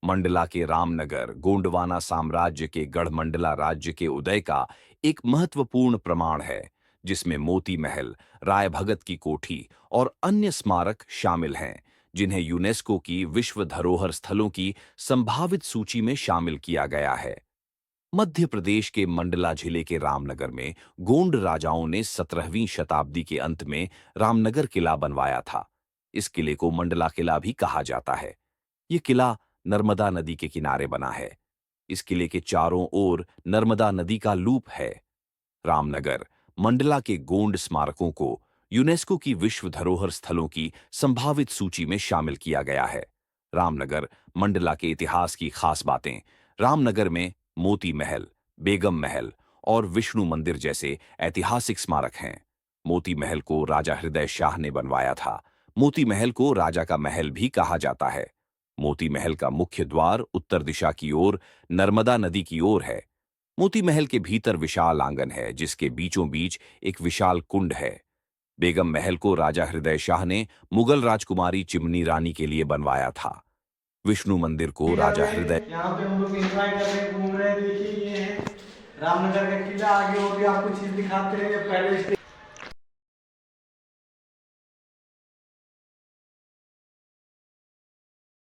मंडला के रामनगर गोंडवाना साम्राज्य के गढ़मंडला राज्य के उदय का एक महत्वपूर्ण प्रमाण है, जिसमें मोती महल, राय भगत की कोठी और अन्य स्मारक शामिल हैं, जिन्हें यूनेस्को की विश्व धरोहर स्थलों की संभावित सूची में शामिल किया गया है। मध्य प्रदेश के मंडला जिले के रामनगर में गोंड राजाओं ने 17वीं शताब्दी के अंत में रामनगर किला बनवाया था। इस किले को मंडला किला भी कहा जाता है। ये किला नर्मदा नदी के किनारे बना है। इस किले के चारों ओर नर्मदा नदी का लूप है। रामनगर, मंडला के गोंड स्मारकों को यूनेस्को की विश्व धरोहर स्थलों की संभावित सूची में शामिल किया गया है। रामनगर, मंडला के इतिहास की खास बातें। रामनगर में मोती महल, बेगम महल और विष्णु मंदिर जैसे ऐतिहासिक स्मारक हैं। मोती महल को राजा हृदय शाह ने बनवाया था। मोती महल को राजा का महल भी कहा जाता है। मोती महल का मुख्य द्वार उत्तर दिशा की ओर नर्मदा नदी की ओर है। मोती महल के भीतर विशाल आंगन है, जिसके बीचों बीच एक विशाल कुंड है। बेगम महल को राजा हृदय शाह ने मुगल राजकुमारी चिमनी रानी के लिए बनवाया था। विष्णु मंदिर को किला राजा में हृदय यहाँ पे हम लोग एंजॉय कर रहे हैं, घूम रहे हैं। देखिए ये है रामनगर का किला। आगे और भी आपको चीज दिखाते हैं। पहले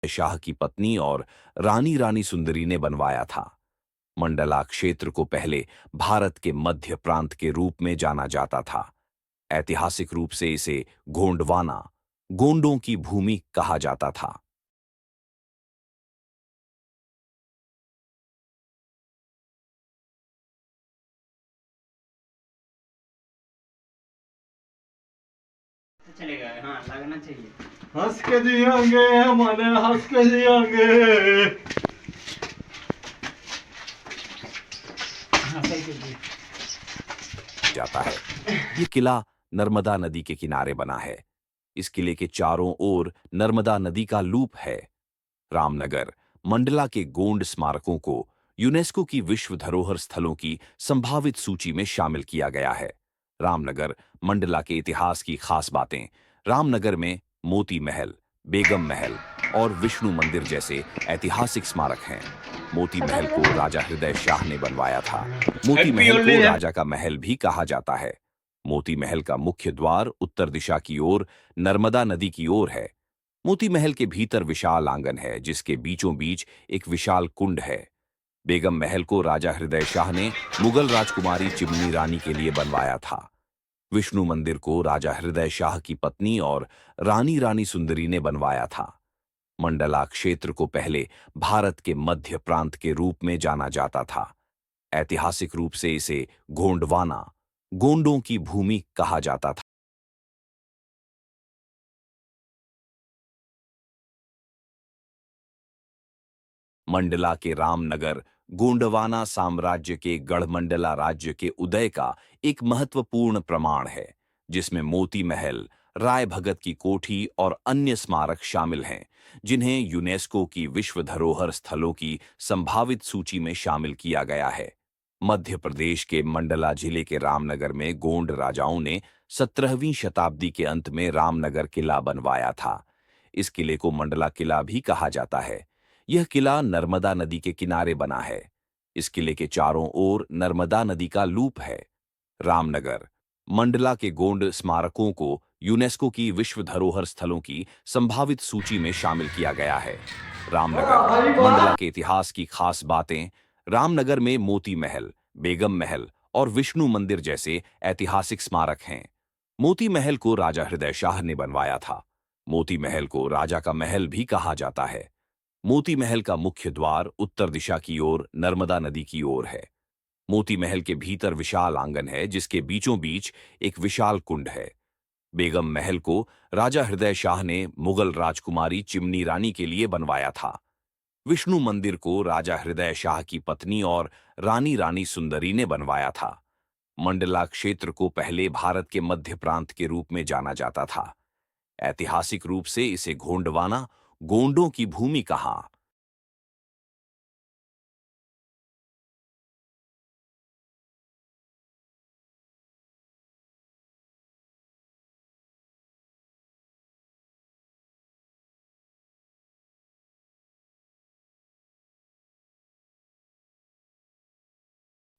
शाह की पत्नी और रानी रानी सुंदरी ने बनवाया था। मंडला क्षेत्र को पहले भारत के मध्य प्रांत के रूप में जाना जाता था। ऐतिहासिक रूप से इसे गोंडवाना, गोंडों की भूमि कहा जाता था। तो चलेगा, हाँ लगना चाहिए। हंस के जिएंगे, हमारे हंस के जिएंगे। हाँ, सही कीजिए। जाता है। ये किला नर्मदा नदी के किनारे बना है। इस किले के चारों ओर नर्मदा नदी का लूप है। रामनगर, मंडला के गोंड स्मारकों को यूनेस्को की विश्व धरोहर स्थलों की संभावित सूची में शामिल किया गया है। रामनगर, मंडला के इतिहास की खास बातें। रामनगर में मोती महल, बेगम महल और विष्णु मंदिर जैसे ऐतिहासिक स्मारक हैं। मोती महल को राजा हृदय शाह ने बनवाया था। मोती हैप्पी महल होली को है। राजा का महल भी कहा जाता है। मोती महल का मुख्य द्वार उत्तर दिशा की ओर नर्मदा नदी की ओर है। मोती महल के भीतर विशाल आंगन है, जिसके बीचों बीच एक विशाल कुंड है। बेगम महल को राजा हृदय शाह ने मुगल राजकुमारी चिमनी रानी के लिए बनवाया था। विष्णु मंदिर को राजा हृदय शाह की पत्नी और रानी रानी सुंदरी ने बनवाया था। मंडला क्षेत्र को पहले भारत के मध्य प्रांत के रूप में जाना जाता था। ऐतिहासिक रूप से इसे गोंडवाना, गोंडों की भूमि कहा जाता था। मंडला के रामनगर गोंडवाना साम्राज्य के गढ़मंडला राज्य के उदय का एक महत्वपूर्ण प्रमाण है, जिसमें मोती महल, राय भगत की कोठी और अन्य स्मारक शामिल हैं, जिन्हें यूनेस्को की विश्व धरोहर स्थलों की संभावित सूची में शामिल किया गया है। मध्य प्रदेश के मंडला जिले के रामनगर में गोंड राजाओं ने 17वीं शताब्दी के अंत में रामनगर किला बनवाया था। इस किले को मंडला किला भी कहा जाता है। यह किला नर्मदा नदी के किनारे बना है। इस किले के चारों ओर नर्मदा नदी का लूप है। रामनगर, मंडला के गोंड स्मारकों को यूनेस्को की विश्व धरोहर स्थलों की संभावित सूची में शामिल किया गया है। रामनगर, वाह भाई वाह। मंडला के इतिहास की खास बातें। रामनगर में मोती महल, बेगम महल और विष्णु मंदिर जैसे ऐतिहासिक स्मारक हैं। मोती महल को राजा हृदय शाह ने बनवाया था। मोती महल को राजा का महल भी कहा जाता है। मोती महल का मुख्य द्वार उत्तर दिशा की ओर नर्मदा नदी की ओर है। मोती महल के भीतर विशाल आंगन है, जिसके बीचों बीच एक विशाल कुंड है। बेगम महल को राजा हृदय शाह ने मुगल राजकुमारी चिमनी रानी के लिए बनवाया था। विष्णु मंदिर को राजा हृदय शाह की पत्नी और रानी रानी सुंदरी ने बनवाया था। मंडला क्षेत्र को पहले भारत के मध्य प्रांत के रूप में जाना जाता था। ऐतिहासिक रूप से इसे गोंडवाना, गोंडों की भूमि कहा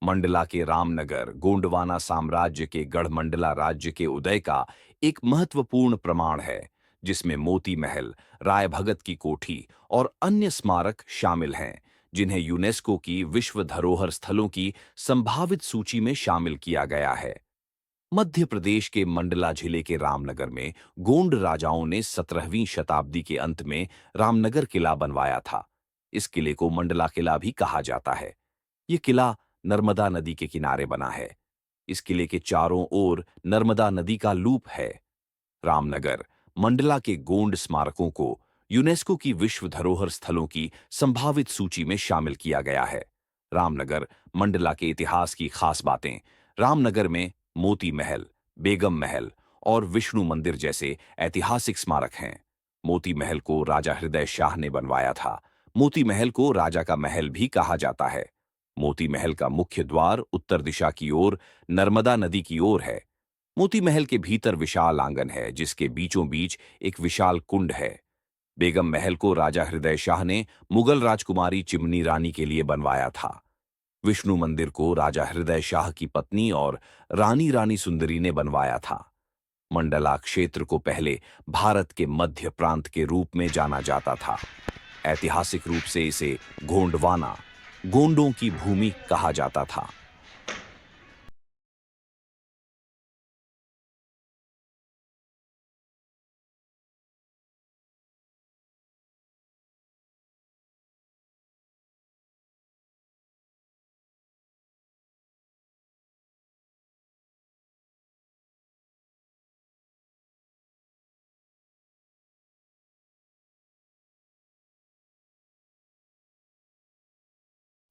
मंडला के रामनगर गोंडवाना साम्राज्य के गढ़मंडला राज्य के उदय का एक महत्वपूर्ण प्रमाण है, जिसमें मोती महल, राय भगत की कोठी और अन्य स्मारक शामिल हैं, जिन्हें यूनेस्को की विश्व धरोहर स्थलों की संभावित सूची में शामिल किया गया है। मध्य प्रदेश के मंडला जिले के रामनगर में गोंड राजाओं ने 17वीं शताब्दी के अंत में रामनगर किला बनवाया था। इस किले को मंडला किला भी कहा जाता है। ये किला नर्मदा नदी के किनारे बना है। इस किले के चारों ओर नर्मदा नदी का लूप है। रामनगर मंडला के गोंड स्मारकों को यूनेस्को की विश्व धरोहर स्थलों की संभावित सूची में शामिल किया गया है। रामनगर मंडला के इतिहास की खास बातें। रामनगर में मोती महल, बेगम महल और विष्णु मंदिर जैसे ऐतिहासिक स्मारक हैं। मोती महल को राजा हृदय शाह ने बनवाया था। मोती महल को राजा का महल भी कहा जाता है। मोती महल का मुख्य द्वार उत्तर दिशा की ओर नर्मदा नदी की ओर है। मोती महल के भीतर विशाल आंगन है, जिसके बीचों बीच एक विशाल कुंड है। बेगम महल को राजा हृदय शाह ने मुगल राजकुमारी चिमनी रानी के लिए बनवाया था। विष्णु मंदिर को राजा हृदय शाह की पत्नी और रानी सुंदरी ने बनवाया था। मंडला क्षेत्र को पहले भारत के मध्य प्रांत के रूप में जाना जाता था। ऐतिहासिक रूप से इसे गोंडवाना, गोंडों की भूमि कहा जाता था।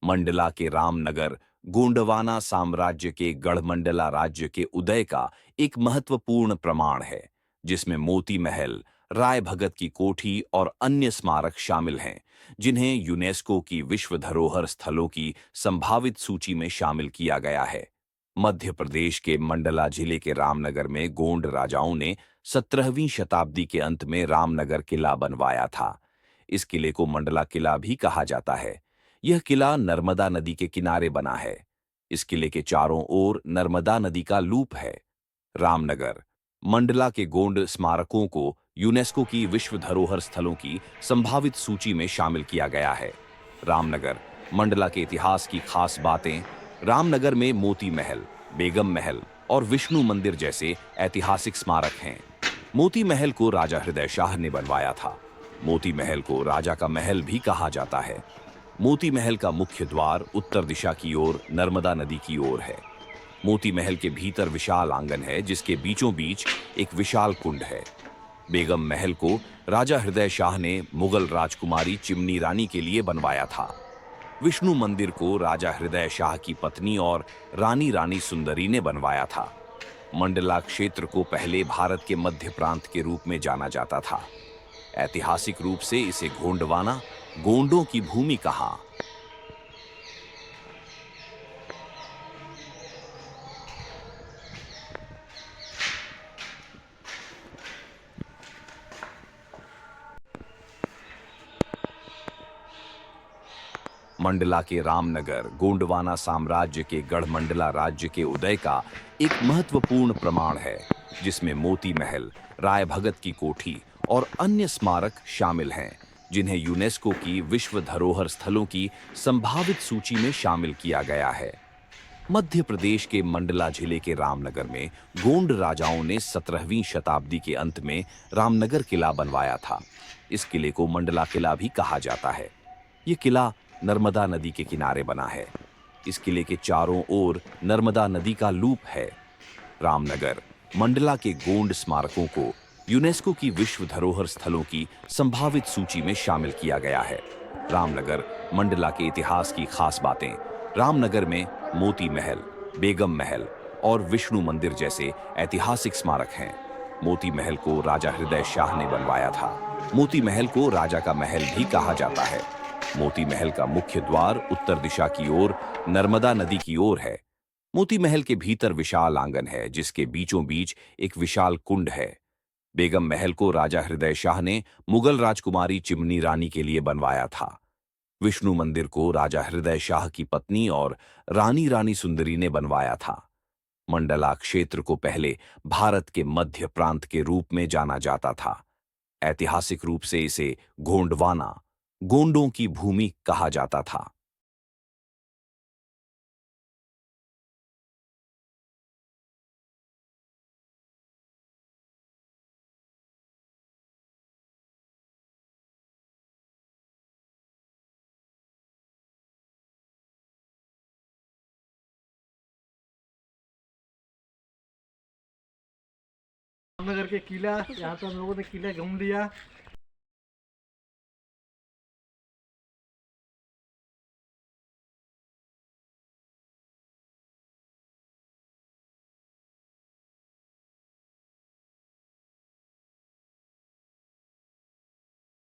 मंडला के रामनगर गोंडवाना साम्राज्य के गढ़मंडला राज्य के उदय का एक महत्वपूर्ण प्रमाण है, जिसमें मोती महल, राय भगत की कोठी और अन्य स्मारक शामिल हैं, जिन्हें यूनेस्को की विश्व धरोहर स्थलों की संभावित सूची में शामिल किया गया है। मध्य प्रदेश के मंडला जिले के रामनगर में गोंड राजाओं ने 17वीं शताब्दी के अंत में रामनगर किला बनवाया था। इस किले को मंडला किला भी कहा जाता है। यह किला नर्मदा नदी के किनारे बना है। इस किले के चारों ओर नर्मदा नदी का लूप है। रामनगर मंडला के गोंड स्मारकों को यूनेस्को की विश्व धरोहर स्थलों की संभावित सूची में शामिल किया गया है। रामनगर मंडला के इतिहास की खास बातें। रामनगर में मोती महल, बेगम महल और विष्णु मंदिर जैसे ऐतिहासिक स्मारक हैं। मोती महल को राजा हृदय शाह ने बनवाया था। मोती महल को राजा का महल भी कहा जाता है। मोती महल का मुख्य द्वार उत्तर दिशा की ओर नर्मदा नदी की ओर है। मोती महल के भीतर विशाल आंगन है, जिसके बीचों बीच एक विशाल कुंड है। बेगम महल को राजा हृदय शाह ने मुगल राजकुमारी चिमनी रानी के लिए बनवाया था। विष्णु मंदिर को राजा हृदय शाह की पत्नी और रानी सुंदरी ने बनवाया था। मंडला क्षेत्र को पहले भारत के मध्य प्रांत के रूप में जाना जाता था। ऐतिहासिक रूप से इसे गोंडवाना, गोंडों की भूमि कहा। मंडला के रामनगर गोंडवाना साम्राज्य के गढ़मंडला राज्य के उदय का एक महत्वपूर्ण प्रमाण है, जिसमें मोती महल, राय भगत की कोठी और अन्य स्मारक शामिल हैं, जिन्हें यूनेस्को की विश्व धरोहर स्थलों की संभावित सूची में शामिल किया गया है। मध्य प्रदेश के मंडला जिले के रामनगर में गोंड राजाओं ने 17वीं शताब्दी के अंत में रामनगर किला बनवाया था। इस किले को मंडला किला भी कहा जाता है। ये किला नर्मदा नदी के किनारे बना है। इस किले के चारों ओर नर्मदा नदी का लूप है। रामनगर मंडला के गोंड स्मारकों को यूनेस्को की विश्व धरोहर स्थलों की संभावित सूची में शामिल किया गया है। रामनगर मंडला के इतिहास की खास बातें। रामनगर में मोती महल, बेगम महल और विष्णु मंदिर जैसे ऐतिहासिक स्मारक हैं। मोती महल को राजा हृदय शाह ने बनवाया था। मोती महल को राजा का महल भी कहा जाता है। मोती महल का मुख्य द्वार उत्तर दिशा की ओर नर्मदा नदी की ओर है। मोती महल के भीतर विशाल आंगन है, जिसके बीचों बीच एक विशाल कुंड है। बेगम महल को राजा हृदय शाह ने मुगल राजकुमारी चिमनी रानी के लिए बनवाया था। विष्णु मंदिर को राजा हृदय शाह की पत्नी और रानी सुंदरी ने बनवाया था। मंडला क्षेत्र को पहले भारत के मध्य प्रांत के रूप में जाना जाता था। ऐतिहासिक रूप से इसे गोंडवाना, गोंडों की भूमि कहा जाता था। रामनगर के किला, यहाँ तो हम लोगों ने किला घूम लिया।